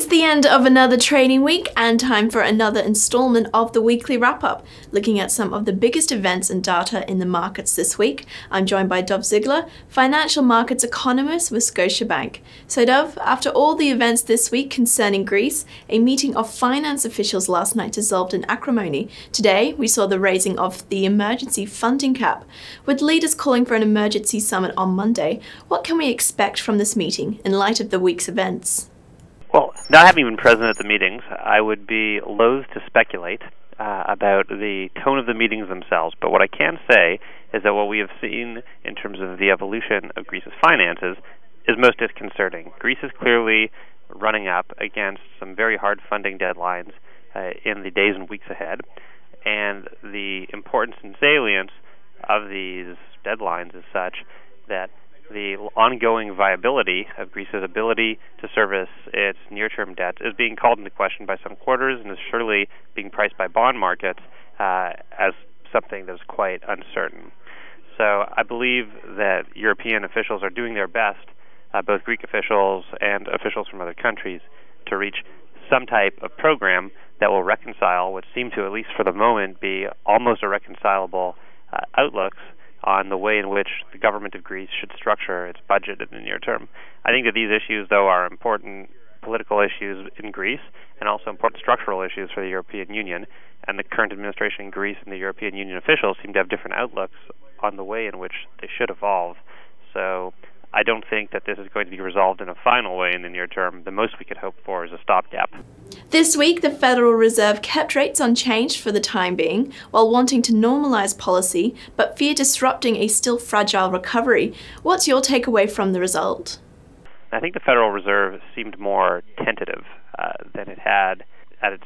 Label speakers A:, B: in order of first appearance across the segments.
A: the end of another trading week and time for another installment of the weekly wrap-up, looking at some of the biggest events and data in the markets this week. I'm joined by Dov Zigler, financial markets economist with Scotiabank. So Dov, after all the events this week concerning Greece, a meeting of finance officials last night dissolved in acrimony. Today, we saw the raising of the emergency funding cap. With leaders calling for an emergency summit on Monday, what can we expect from this meeting in light of the week's events?
B: Well, not having been present at the meetings, I would be loath to speculate about the tone of the meetings themselves. But what I can say is that what we have seen in terms of the evolution of Greece's finances is most disconcerting. Greece is clearly running up against some very hard funding deadlines in the days and weeks ahead. And the importance and salience of these deadlines is such that the ongoing viability of Greece's ability to service its near-term debt is being called into question by some quarters and is surely being priced by bond markets as something that is quite uncertain. So I believe that European officials are doing their best, both Greek officials and officials from other countries, to reach some type of program that will reconcile what seem to, at least for the moment, be almost irreconcilable outlooks on the way in which the government of Greece should structure its budget in the near term. I think that these issues, though, are important political issues in Greece and also important structural issues for the European Union, and the current administration in Greece and the European Union officials seem to have different outlooks on the way in which they should evolve. So I don't think that this is going to be resolved in a final way in the near term. The most we could hope for is a stopgap.
A: This week, the Federal Reserve kept rates unchanged for the time being, while wanting to normalize policy, but fear disrupting a still fragile recovery. What's your takeaway from the result?
B: I think the Federal Reserve seemed more tentative than it had at its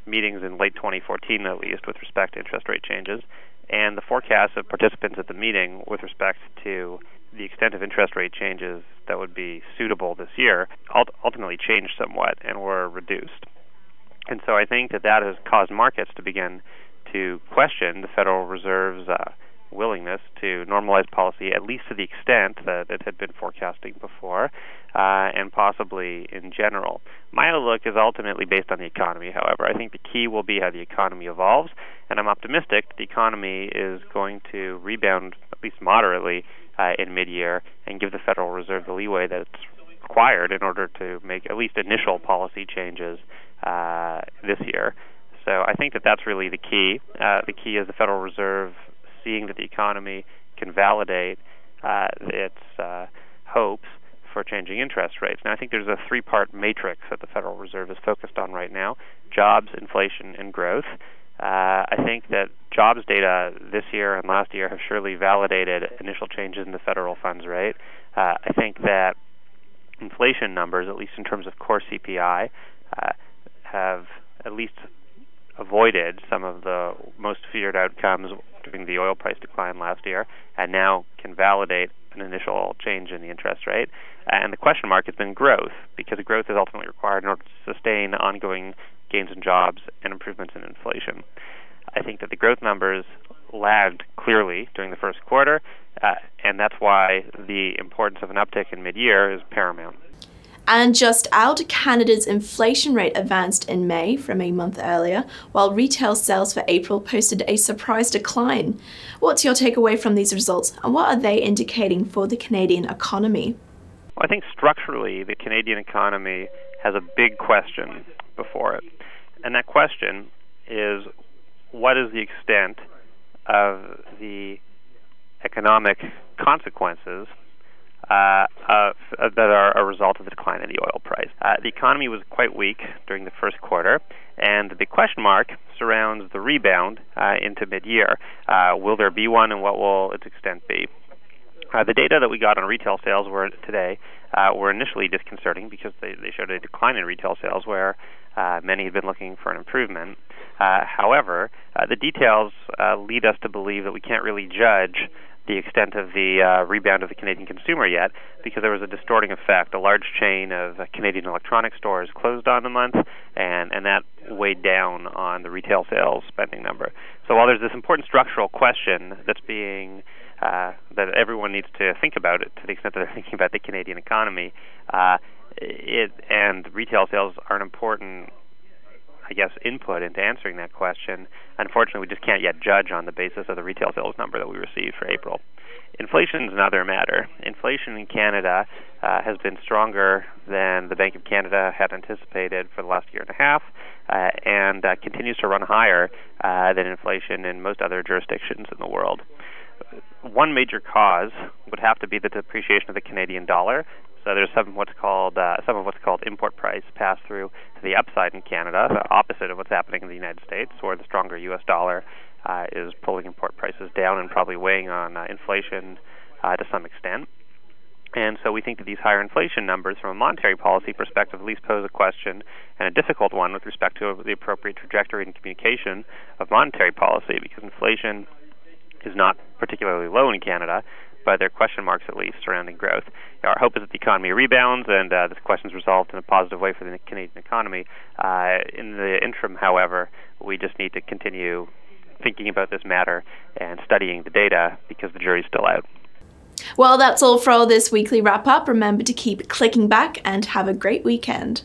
B: meetings in late 2014, at least, with respect to interest rate changes. And the forecasts of participants at the meeting with respect to the extent of interest rate changes that would be suitable this year ultimately changed somewhat and were reduced. And so I think that has caused markets to begin to question the Federal Reserve's willingness to normalize policy, at least to the extent that it had been forecasting before, and possibly in general. My outlook is ultimately based on the economy, however. I think the key will be how the economy evolves, and I'm optimistic that the economy is going to rebound, at least moderately, in mid-year, and give the Federal Reserve the leeway that's required in order to make at least initial policy changes this year. So I think that that's really the key. The key is the Federal Reserve seeing that the economy can validate its hopes for changing interest rates. Now, I think there's a three-part matrix that the Federal Reserve is focused on right now: jobs, inflation, and growth. I think that jobs data this year and last year have surely validated initial changes in the federal funds rate. I think that inflation numbers, at least in terms of core CPI, have at least avoided some of the most feared outcomes during the oil price decline last year, and now can validate an initial change in the interest rate. And the question mark has been growth, because growth is ultimately required in order to sustain ongoing gains in jobs and improvements in inflation. I think that the growth numbers lagged clearly during the first quarter, and that's why the importance of an uptick in mid-year is paramount.
A: And just out, Canada's inflation rate advanced in May from a month earlier, while retail sales for April posted a surprise decline. What's your takeaway from these results, and what are they indicating for the Canadian economy?
B: Well, I think structurally the Canadian economy has a big question before it. And that question is, what is the extent of the economic consequences that are a result of the decline in the oil price? The economy was quite weak during the first quarter, and the big question mark surrounds the rebound into mid-year. Will there be one, and what will its extent be? The data that we got on retail sales today were initially disconcerting because they showed a decline in retail sales where many had been looking for an improvement. However, the details lead us to believe that we can't really judge the extent of the rebound of the Canadian consumer yet, because there was a distorting effect. A large chain of Canadian electronics stores closed on the month, and that weighed down on the retail sales spending number. So while there's this important structural question that's being that everyone needs to think about it to the extent that they're thinking about the Canadian economy, And retail sales are an important, I guess, input into answering that question. Unfortunately, we just can't yet judge on the basis of the retail sales number that we received for April. Inflation is another matter. Inflation in Canada has been stronger than the Bank of Canada had anticipated for the last year and a half, and continues to run higher than inflation in most other jurisdictions in the world. One major cause would have to be the depreciation of the Canadian dollar. So there's some of what's called import price pass through to the upside in Canada, the opposite of what's happening in the United States, where the stronger U.S. dollar is pulling import prices down and probably weighing on inflation to some extent. And so we think that these higher inflation numbers from a monetary policy perspective at least pose a question, and a difficult one, with respect to the appropriate trajectory and communication of monetary policy, because inflation is not particularly low in Canada, but there are question marks at least surrounding growth. Our hope is that the economy rebounds and this question is resolved in a positive way for the Canadian economy. In the interim, however, we just need to continue thinking about this matter and studying the data, because the jury's still out.
A: Well, that's all for this weekly wrap-up. Remember to keep clicking back and have a great weekend.